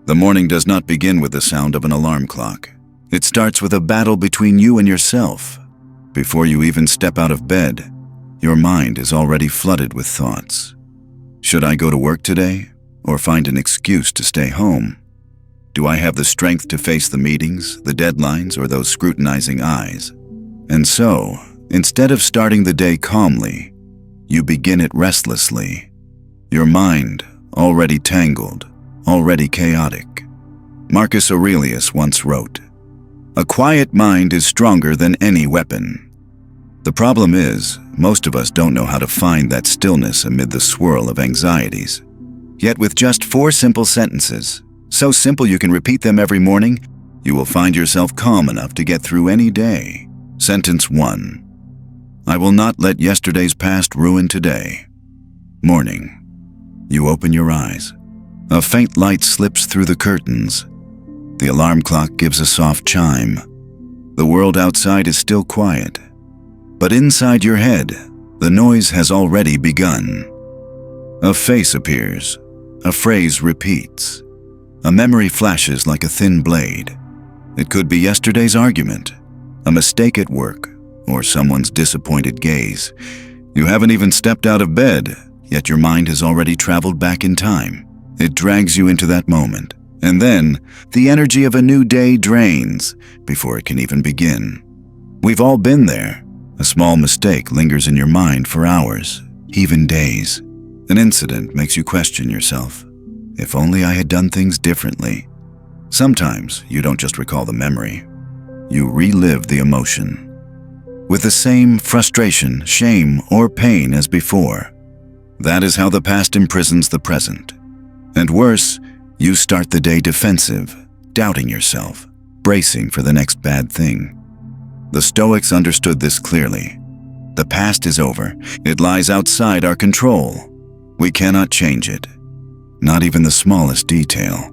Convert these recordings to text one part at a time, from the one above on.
The morning does not begin with the sound of an alarm clock. It starts with a battle between you and yourself. Before you even step out of bed, your mind is already flooded with thoughts. Should I go to work today, or find an excuse to stay home? Do I have the strength to face the meetings, the deadlines, or those scrutinizing eyes? And so, instead of starting the day calmly, you begin it restlessly. Your mind, already tangled, already chaotic. Marcus Aurelius once wrote, "A quiet mind is stronger than any weapon." The problem is, most of us don't know how to find that stillness amid the swirl of anxieties. Yet with just 4 simple sentences, so simple you can repeat them every morning, you will find yourself calm enough to get through any day. Sentence 1. I will not let yesterday's past ruin today. Morning. You open your eyes. A faint light slips through the curtains. The alarm clock gives a soft chime. The world outside is still quiet. But inside your head, the noise has already begun. A face appears. A phrase repeats. A memory flashes like a thin blade. It could be yesterday's argument, a mistake at work, or someone's disappointed gaze. You haven't even stepped out of bed, yet your mind has already traveled back in time. It drags you into that moment, and then the energy of a new day drains before it can even begin. We've all been there. A small mistake lingers in your mind for hours, even days. An incident makes you question yourself. If only I had done things differently. Sometimes you don't just recall the memory, you relive the emotion. With the same frustration, shame, or pain as before. That is how the past imprisons the present. And worse, you start the day defensive, doubting yourself, bracing for the next bad thing. The Stoics understood this clearly. The past is over. It lies outside our control. We cannot change it, not even the smallest detail.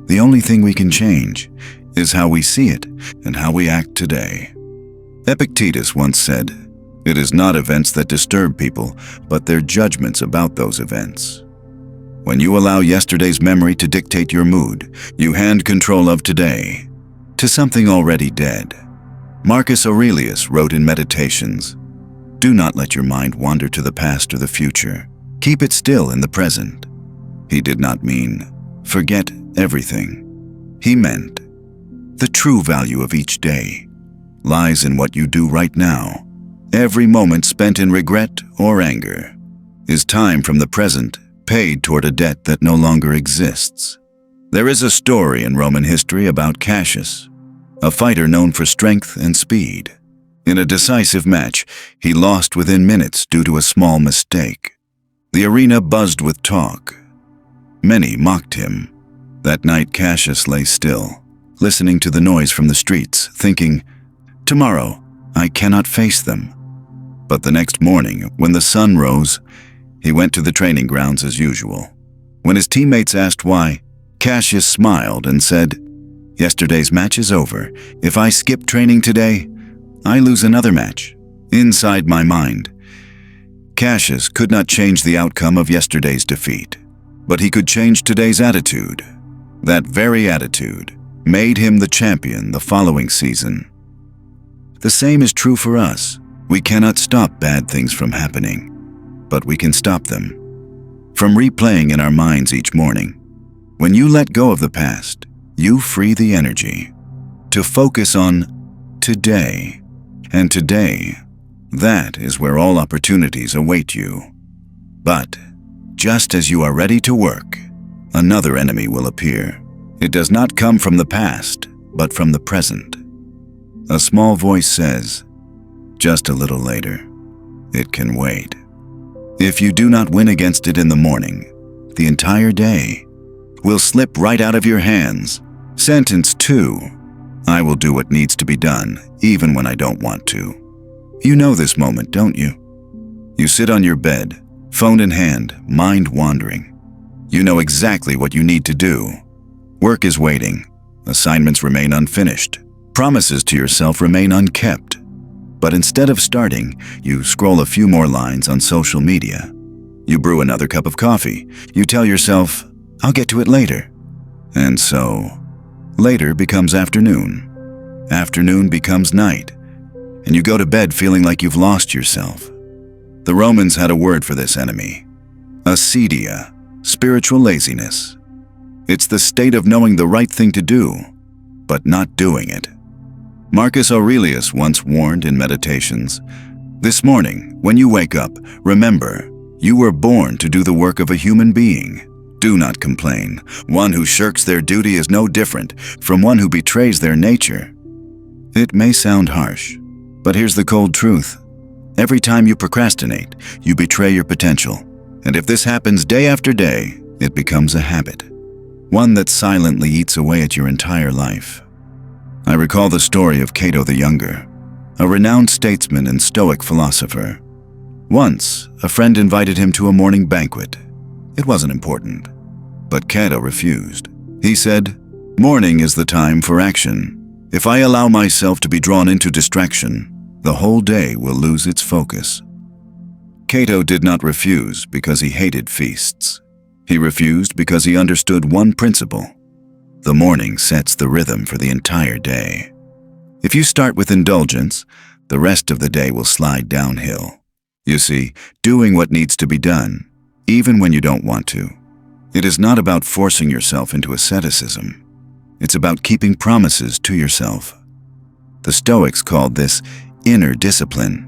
The only thing we can change is how we see it and how we act today. Epictetus once said, "It is not events that disturb people, but their judgments about those events." When you allow yesterday's memory to dictate your mood, you hand control of today to something already dead. Marcus Aurelius wrote in Meditations, "Do not let your mind wander to the past or the future. Keep it still in the present." He did not mean, forget everything. He meant, the true value of each day lies in what you do right now. Every moment spent in regret or anger is time from the present paid toward a debt that no longer exists. There is a story in Roman history about Cassius, a fighter known for strength and speed. In a decisive match, he lost within minutes due to a small mistake. The arena buzzed with talk. Many mocked him. That night, Cassius lay still, listening to the noise from the streets, thinking, "Tomorrow, I cannot face them." But the next morning, when the sun rose, he went to the training grounds as usual. When his teammates asked why, Cassius smiled and said, "Yesterday's match is over. If I skip training today, I lose another match." Inside my mind, Cassius could not change the outcome of yesterday's defeat, but he could change today's attitude. That very attitude made him the champion the following season. The same is true for us. We cannot stop bad things from happening, but we can stop them from replaying in our minds each morning. When you let go of the past, you free the energy to focus on today. And today, that is where all opportunities await you. But just as you are ready to work, another enemy will appear. It does not come from the past, but from the present. A small voice says, "Just a little later. It can wait." If you do not win against it in the morning, the entire day will slip right out of your hands. Sentence 2. I will do what needs to be done, even when I don't want to. You know this moment, don't you? You sit on your bed, phone in hand, mind wandering. You know exactly what you need to do. Work is waiting. Assignments remain unfinished. Promises to yourself remain unkept. But instead of starting, you scroll a few more lines on social media. You brew another cup of coffee. You tell yourself, "I'll get to it later." And so, later becomes afternoon. Afternoon becomes night, and you go to bed feeling like you've lost yourself. The Romans had a word for this enemy: acedia, spiritual laziness. It's the state of knowing the right thing to do, but not doing it. Marcus Aurelius once warned in Meditations, "This morning, when you wake up, remember, you were born to do the work of a human being. Do not complain. One who shirks their duty is no different from one who betrays their nature." It may sound harsh, but here's the cold truth. Every time you procrastinate, you betray your potential. And if this happens day after day, it becomes a habit, one that silently eats away at your entire life. I recall the story of Cato the Younger, a renowned statesman and Stoic philosopher. Once, a friend invited him to a morning banquet. It wasn't important, but Cato refused. He said, "Morning is the time for action. If I allow myself to be drawn into distraction, the whole day will lose its focus." Cato did not refuse because he hated feasts. He refused because he understood one principle: the morning sets the rhythm for the entire day. If you start with indulgence, the rest of the day will slide downhill. You see, doing what needs to be done, even when you don't want to. It is not about forcing yourself into asceticism. It's about keeping promises to yourself. The Stoics called this inner discipline,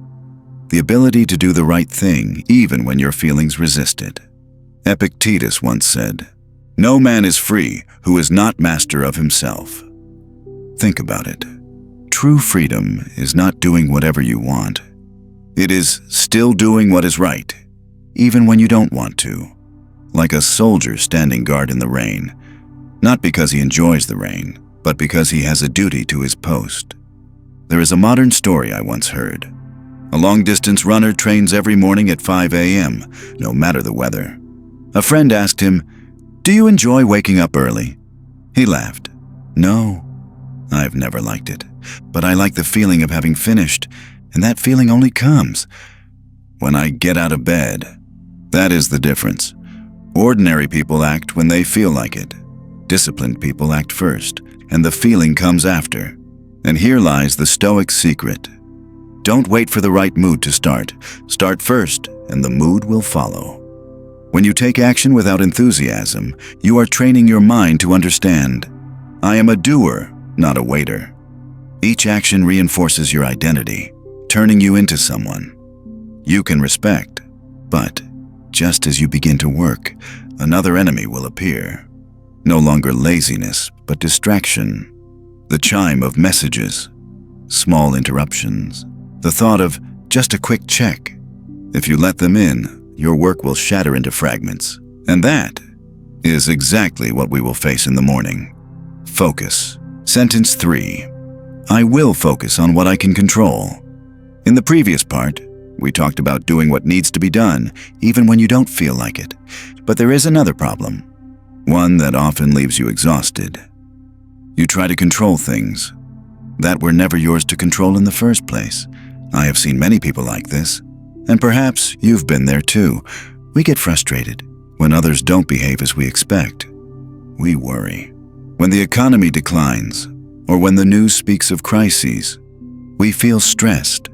the ability to do the right thing even when your feelings resist it. Epictetus once said, "No man is free who is not master of himself." Think about it. True freedom is not doing whatever you want. It is still doing what is right, even when you don't want to. Like a soldier standing guard in the rain, not because he enjoys the rain, but because he has a duty to his post. There is a modern story I once heard. A long-distance runner trains every morning at 5 a.m., no matter the weather. A friend asked him, "Do you enjoy waking up early?" He laughed. "No, I've never liked it, but I like the feeling of having finished, and that feeling only comes when I get out of bed." That is the difference. Ordinary people act when they feel like it. Disciplined people act first, and the feeling comes after. And here lies the Stoic secret. Don't wait for the right mood to start. Start first, and the mood will follow. When you take action without enthusiasm, you are training your mind to understand, I am a doer, not a waiter. Each action reinforces your identity, turning you into someone you can respect. But just as you begin to work, another enemy will appear. No longer laziness, but distraction. The chime of messages, small interruptions, the thought of just a quick check. If you let them in, your work will shatter into fragments. And that is exactly what we will face in the morning. Focus. Sentence 3. I will focus on what I can control. In the previous part, we talked about doing what needs to be done, even when you don't feel like it. But there is another problem, one that often leaves you exhausted. You try to control things that were never yours to control in the first place. I have seen many people like this, and perhaps you've been there too. We get frustrated when others don't behave as we expect. We worry when the economy declines, or when the news speaks of crises. We feel stressed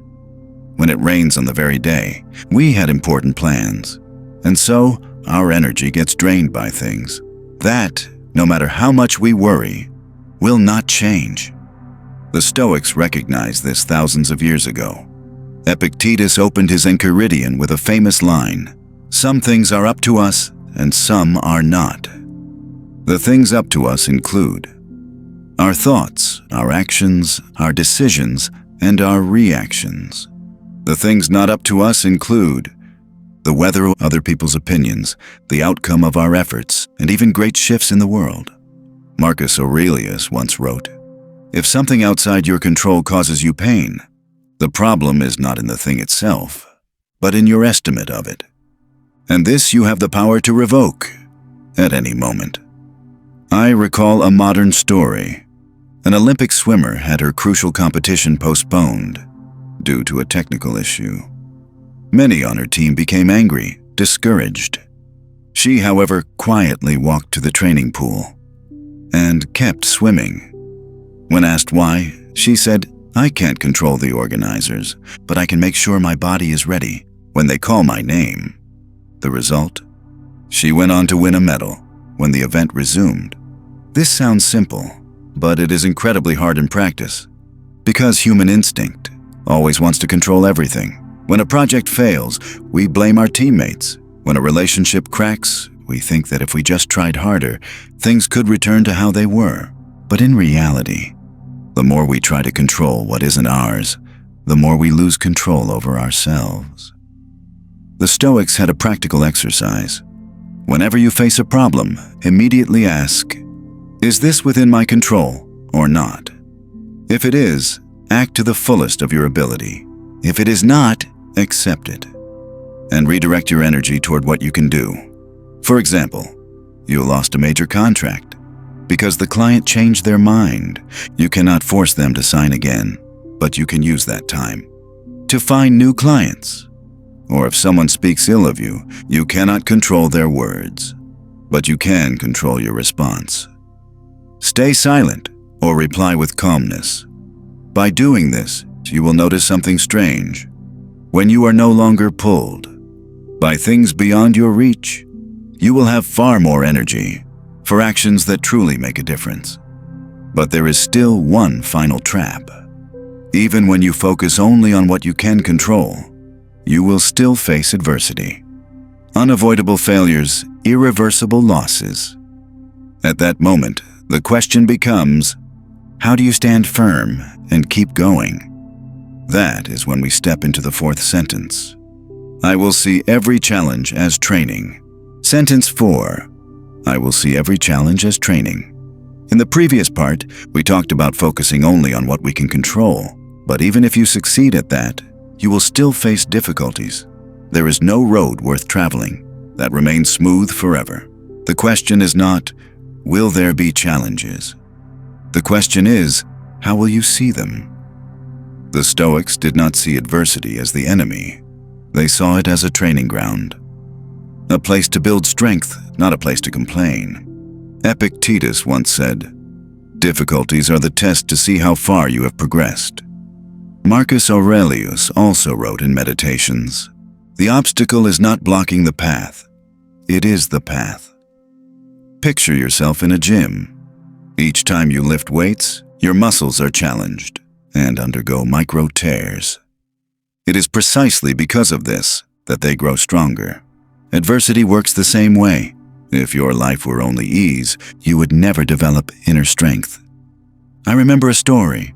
when it rains on the very day we had important plans, and so our energy gets drained by things that, no matter how much we worry, will not change. The Stoics recognized this thousands of years ago. Epictetus opened his Enchiridion with a famous line, "Some things are up to us, and some are not." The things up to us include our thoughts, our actions, our decisions, and our reactions. The things not up to us include the weather, other people's opinions, the outcome of our efforts, and even great shifts in the world. Marcus Aurelius once wrote, "If something outside your control causes you pain, the problem is not in the thing itself, but in your estimate of it. And this you have the power to revoke at any moment." I recall a modern story. An Olympic swimmer had her crucial competition postponed due to a technical issue. Many on her team became angry, discouraged. She, however, quietly walked to the training pool. and kept swimming. When asked why, she said, "I can't control the organizers, but I can make sure my body is ready when they call my name." The result? She went on to win a medal when the event resumed. This sounds simple, but it is incredibly hard in practice, because human instinct always wants to control everything. When a project fails, we blame our teammates. When a relationship cracks, we think that if we just tried harder, things could return to how they were. But in reality, the more we try to control what isn't ours, the more we lose control over ourselves. The Stoics had a practical exercise. Whenever you face a problem, immediately ask, "Is this within my control or not?" If it is, act to the fullest of your ability. If it is not, accept it, and redirect your energy toward what you can do. For example, you lost a major contract because the client changed their mind. You cannot force them to sign again, but you can use that time to find new clients. Or if someone speaks ill of you, you cannot control their words, but you can control your response. Stay silent or reply with calmness. By doing this, you will notice something strange. When you are no longer pulled by things beyond your reach, you will have far more energy for actions that truly make a difference. But there is still one final trap. Even when you focus only on what you can control, you will still face adversity. Unavoidable failures, irreversible losses. At that moment, the question becomes, how do you stand firm and keep going? That is when we step into the fourth sentence. I will see every challenge as training. Sentence 4. I will see every challenge as training. In the previous part, we talked about focusing only on what we can control. But even if you succeed at that, you will still face difficulties. There is no road worth traveling that remains smooth forever. The question is not, will there be challenges? The question is, how will you see them? The Stoics did not see adversity as the enemy. They saw it as a training ground. A place to build strength, not a place to complain. Epictetus once said, "Difficulties are the test to see how far you have progressed." Marcus Aurelius also wrote in Meditations, "The obstacle is not blocking the path. It is the path." Picture yourself in a gym. Each time you lift weights, your muscles are challenged and undergo micro tears. It is precisely because of this that they grow stronger. Adversity works the same way. If your life were only ease, you would never develop inner strength. I remember a story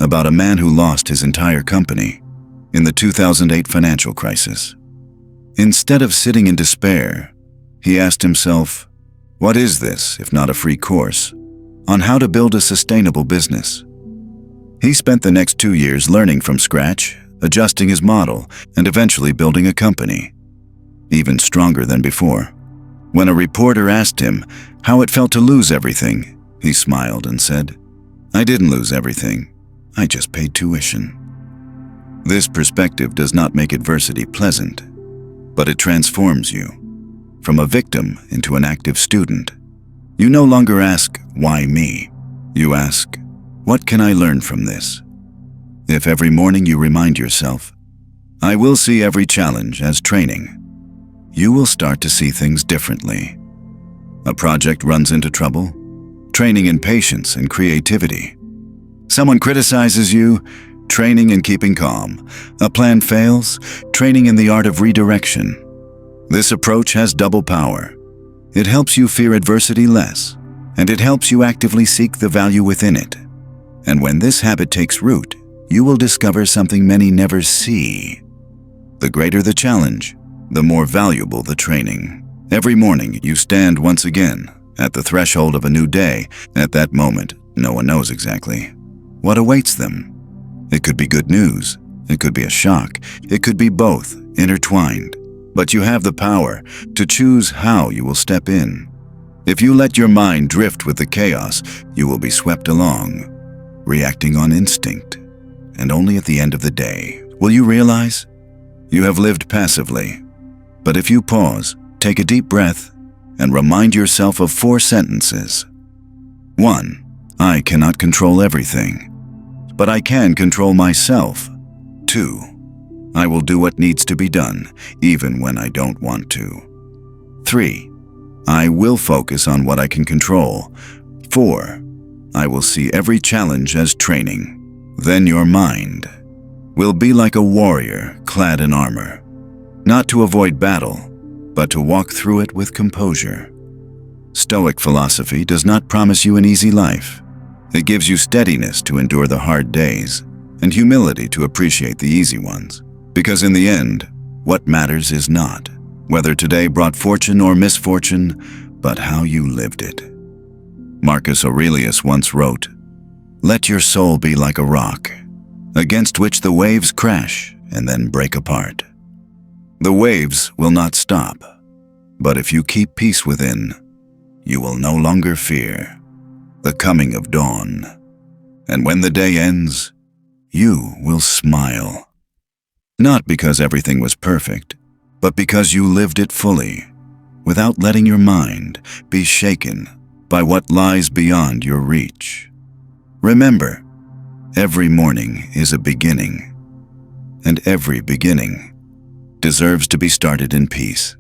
about a man who lost his entire company in the 2008 financial crisis. Instead of sitting in despair, he asked himself, what is this if not a free course on how to build a sustainable business? He spent the next 2 years learning from scratch, adjusting his model, and eventually building a company, even stronger than before. When a reporter asked him how it felt to lose everything, he smiled and said, "I didn't lose everything. I just paid tuition." This perspective does not make adversity pleasant, but it transforms you from a victim into an active student. You no longer ask, "Why me?" You ask, "What can I learn from this?" If every morning you remind yourself, "I will see every challenge as training," you will start to see things differently. A project runs into trouble, training in patience and creativity. Someone criticizes you, training in keeping calm. A plan fails, training in the art of redirection. This approach has double power. It helps you fear adversity less, and it helps you actively seek the value within it. And when this habit takes root, you will discover something many never see. The greater the challenge, the more valuable the training. Every morning, you stand once again at the threshold of a new day. At that moment, no one knows exactly what awaits them. It could be good news, it could be a shock, it could be both, intertwined. But you have the power to choose how you will step in. If you let your mind drift with the chaos, you will be swept along, reacting on instinct. And only at the end of the day will you realize you have lived passively. But if you pause, take a deep breath, and remind yourself of 4 sentences. 1. I cannot control everything, but I can control myself. 2. I will do what needs to be done, even when I don't want to. 3. I will focus on what I can control. 4. I will see every challenge as training. Then your mind will be like a warrior clad in armor, not to avoid battle, but to walk through it with composure. Stoic philosophy does not promise you an easy life. It gives you steadiness to endure the hard days and humility to appreciate the easy ones. Because in the end, what matters is not whether today brought fortune or misfortune, but how you lived it. Marcus Aurelius once wrote, "Let your soul be like a rock, against which the waves crash and then break apart. The waves will not stop, but if you keep peace within, you will no longer fear the coming of dawn. And when the day ends, you will smile. Not because everything was perfect, but because you lived it fully, without letting your mind be shaken by what lies beyond your reach. Remember, every morning is a beginning, and every beginning deserves to be started in peace."